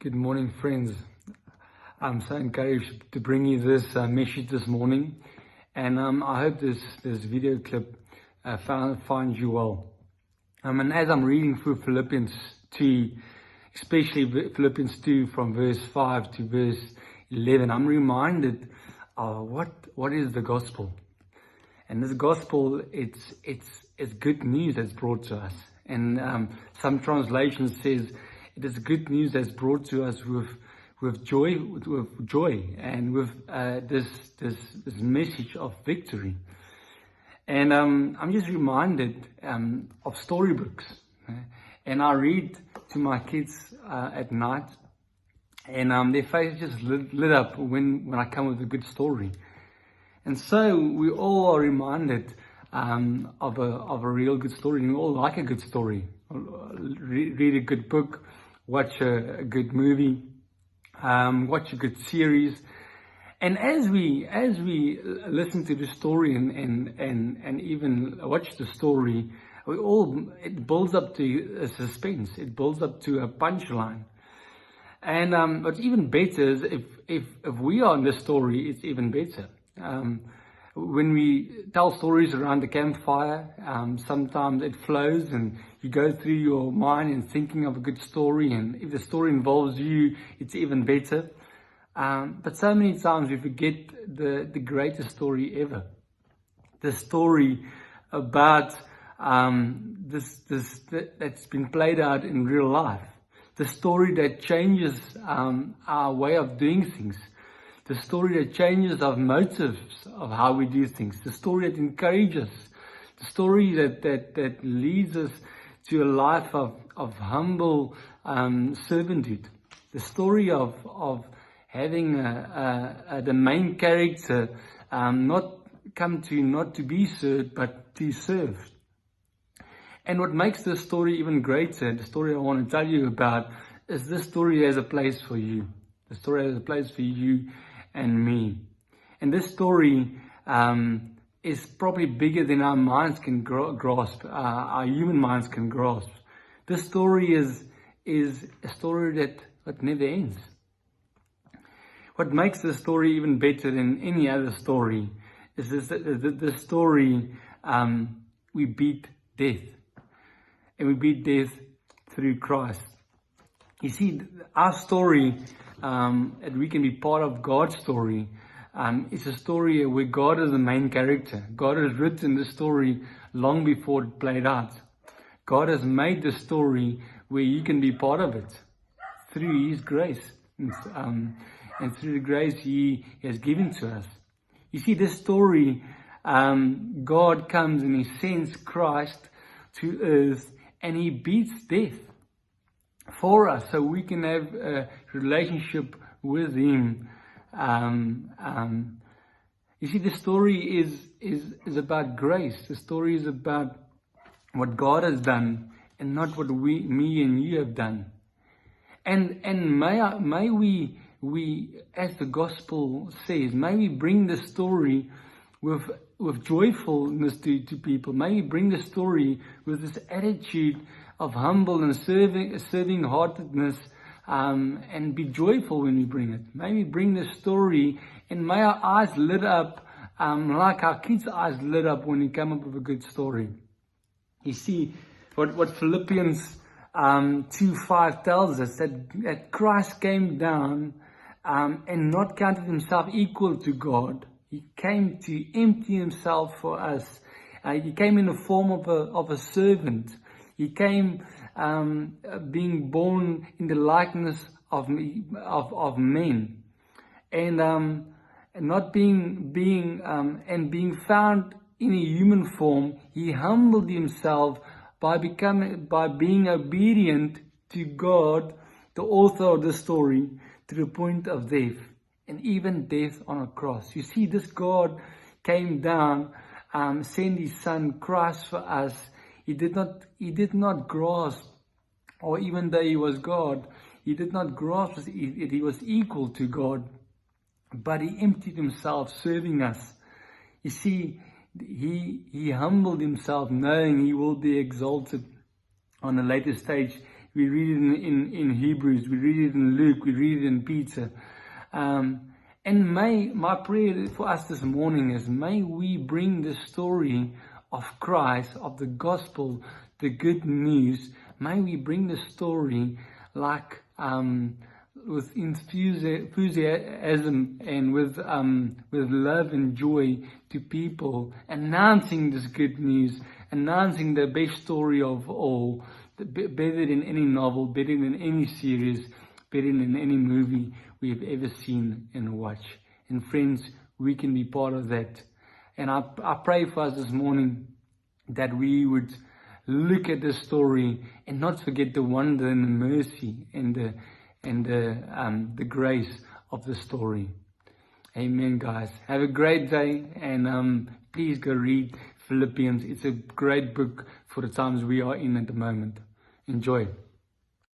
Good morning, friends. I'm so encouraged to bring you this message this morning, and I hope this video clip finds you well. And as I'm reading through Philippians 2, especially Philippians 2 from verse 5 to verse 11, I'm reminded of what is the gospel. And this gospel, it's good news that's brought to us. And some translations says it is good news that's brought to us with joy, and with this message of victory. And I'm just reminded of storybooks, and I read to my kids at night, and their face just lit up when I come with a good story. And so we all are reminded of a real good story. We all like a good story. Read a good book, watch a good movie, watch a good series. And as we listen to the story and even watch the story, it builds up to a suspense. It builds up to a punchline. And what's even better is if we are in the story, it's even better. When we tell stories around the campfire, sometimes it flows and you go through your mind and thinking of a good story, and if the story involves you, it's even better. But so many times we forget the greatest story ever. The story about that's been played out in real life. The story that changes our way of doing things. The story that changes our motives of how we do things. The story that encourages. The story that leads us to a life of humble servanthood. The story of having the main character not to be served, but to serve. And what makes this story even greater, the story I want to tell you about, is this story has a place for you. The story has a place for you and me. And this story is probably bigger than our minds can grasp, our human minds can grasp. This story is a story that never ends. What makes this story even better than any other story is this story, we beat death. And we beat death through Christ. You see, our story, that we can be part of God's story, it's a story where God is the main character. God has written the story long before it played out. God has made the story where you can be part of it through His grace. And through the grace He has given to us. You see, this story, God comes and He sends Christ to earth and He beats death for us, so we can have a relationship with Him. You see, the story is about grace. The story is about what God has done and not what me and you have done. And may we, as the gospel says, may we bring the story with joyfulness to people. May we bring the story with this attitude of humble and serving heartedness, and be joyful when we bring it. May we bring the story, and may our eyes lit up, like our kids' eyes lit up when we come up with a good story. You see, what Philippians 2:5 tells us, that Christ came down and not counted Himself equal to God. He came to empty Himself for us. He came in the form of a servant. He came being born in the likeness of men, and not being found in a human form. He humbled Himself by being obedient to God, the author of the story, to the point of death, and even death on a cross. You see, this God came down, sent His Son Christ for us. He did not grasp, or even though He was God, He did not grasp that He was equal to God, but He emptied Himself, serving us. You see, He humbled Himself, knowing He will be exalted on a later stage We read it in Hebrews. We read it in Luke. We read it in Peter. And my prayer for us this morning is, may we bring the story of Christ, of the gospel, the good news. May we bring the story like with enthusiasm and with love and joy to people, announcing this good news, announcing the best story of all, better than any novel, better than any series, better than any movie we have ever seen and watched. And friends, we can be part of that. And I pray for us this morning that we would look at this story and not forget the wonder and the mercy and the grace of the story. Amen, guys. Have a great day, and please go read Philippians. It's a great book for the times we are in at the moment. Enjoy.